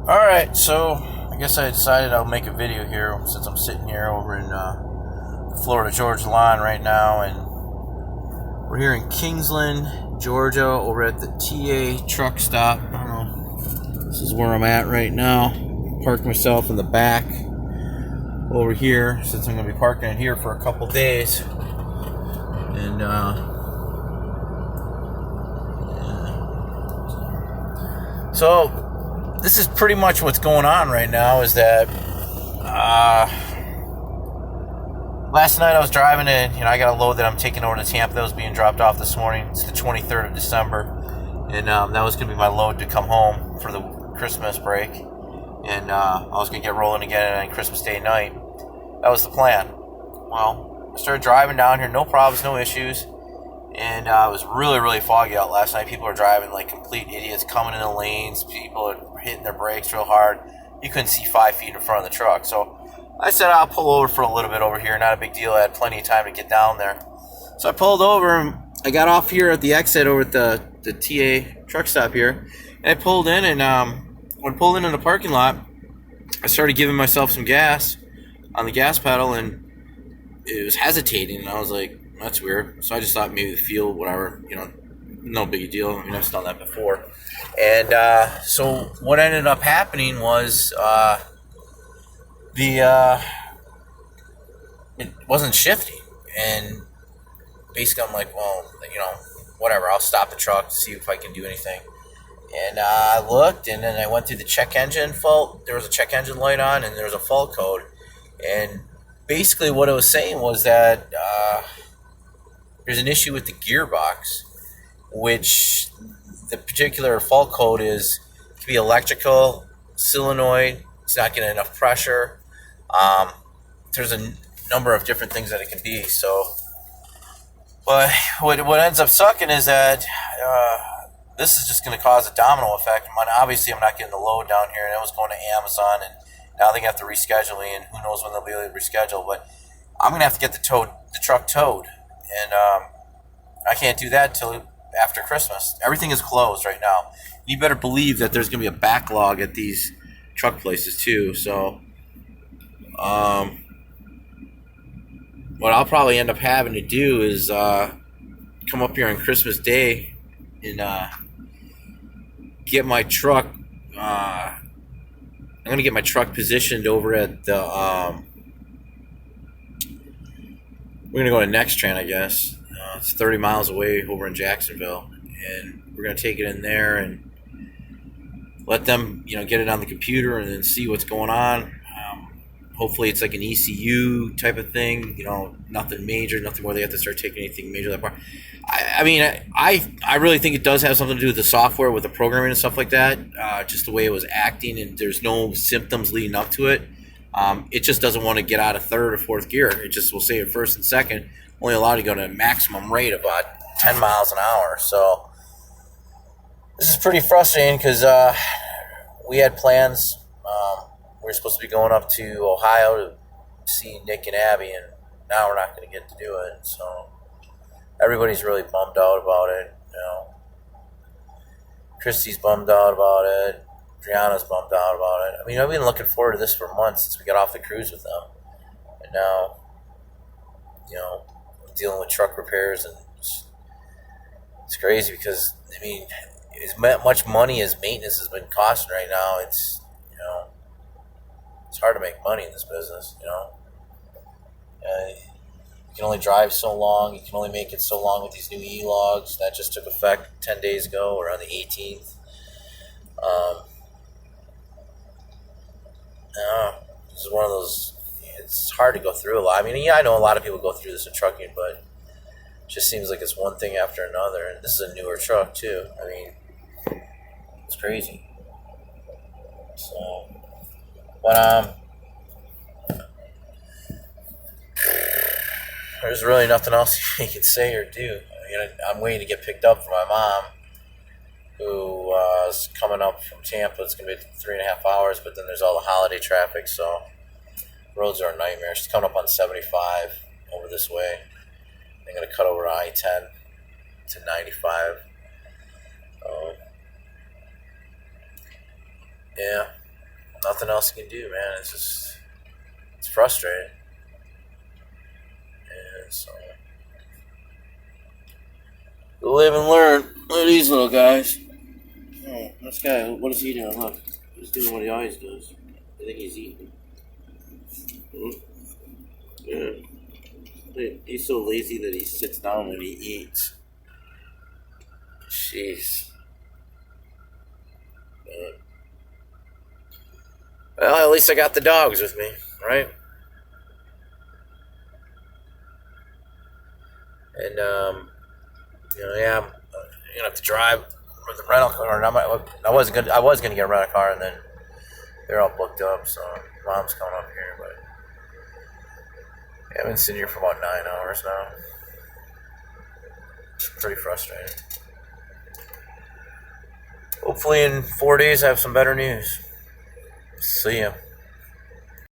Alright, so I guess I decided I'll make a video here since I'm sitting here over in Florida Georgia line right now, and we're here in Kingsland, Georgia, over at the TA truck stop. I don't know. This is where I'm at right now. Parked myself in the back over here since I'm going to be parking in here for a couple days. And so this is pretty much what's going on right now. Is that last night I was driving in, I got a load that I'm taking over to Tampa that was being dropped off this morning. It's the 23rd of December, and that was going to be my load to come home for the Christmas break, and I was going to get rolling again on Christmas Day night. That was the plan. Well, I started driving down here, no problems, no issues, and it was really, really foggy out last night. People were driving like complete idiots, coming in the lanes. People are hitting their brakes real hard. You couldn't see 5 feet in front of the truck. So I said I'll pull over for a little bit over here. Not a big deal. I had plenty of time to get down there. So I pulled over, and I got off here at the exit over at the TA truck stop here. And I pulled in, and when I pulled in the parking lot, I started giving myself some gas on the gas pedal, and it was hesitating, and I was like, that's weird. So I just thought maybe the fuel, whatever, no big deal. I mean, I've done that before. And so what ended up happening was it wasn't shifting. And basically I'm like, well, whatever, I'll stop the truck to see if I can do anything. And I looked, and then I went through the check engine fault. There was a check engine light on, and there was a fault code. And basically what it was saying was that there's an issue with the gearbox, which the particular fault code is it could be electrical, solenoid, it's not getting enough pressure. There's a number of different things that it can be. So, but what ends up sucking is that this is just going to cause a domino effect. Obviously, I'm not getting the load down here, and it was going to Amazon, and now they have to reschedule me, and who knows when they'll be able to reschedule. But I'm going to have to get the truck towed, and I can't do that till after Christmas. Everything is closed right now. You better believe that there's going to be a backlog at these truck places too. So, what I'll probably end up having to do is come up here on Christmas Day and get my truck. I'm going to get my truck positioned over at the. We're going to go to Nextran, I guess. It's 30 miles away over in Jacksonville, and we're going to take it in there and let them, get it on the computer and then see what's going on. Hopefully it's like an ECU type of thing, nothing major, nothing where they have to start taking anything major apart. I really think it does have something to do with the software, with the programming and stuff like that, just the way it was acting, and there's no symptoms leading up to it. It just doesn't want to get out of third or fourth gear. It just will say it first and second, only allowed to go to a maximum rate of about 10 miles an hour. So this is pretty frustrating because we had plans. We were supposed to be going up to Ohio to see Nick and Abby, and now we're not going to get to do it. So everybody's really bummed out about it. Christy's bummed out about it. Brianna's bummed out about it. I mean, I've been looking forward to this for months since we got off the cruise with them. And now, dealing with truck repairs, and it's crazy because, as much money as maintenance has been costing right now, it's hard to make money in this business, You can only drive so long. You can only make it so long with these new e-logs. That just took effect 10 days ago, or on the 18th. This is one of those, it's hard to go through a lot. I know a lot of people go through this in trucking, but it just seems like it's one thing after another. And this is a newer truck, too. It's crazy. So, but, there's really nothing else you can say or do. I'm waiting to get picked up from my mom, who is coming up from Tampa. It's going to be 3.5 hours, but then there's all the holiday traffic, so roads are a nightmare. She's coming up on 75 over this way. I'm going to cut over to I-10 to 95. Yeah. nothing else you can do, man. It's frustrating. And so, live and learn. Look at these little guys. Oh, this guy, what is he doing? Look, he's doing what he always does. I think he's eating. Yeah. He's so lazy that he sits down when he eats. Jeez. Well, at least I got the dogs with me, right? And yeah, I'm gonna have to drive with the rental car. And I was gonna get a rental car, and then they're all booked up. So mom's coming up here, but yeah, I've been sitting here for about 9 hours now. It's pretty frustrating. Hopefully, in 4 days, I have some better news. See ya.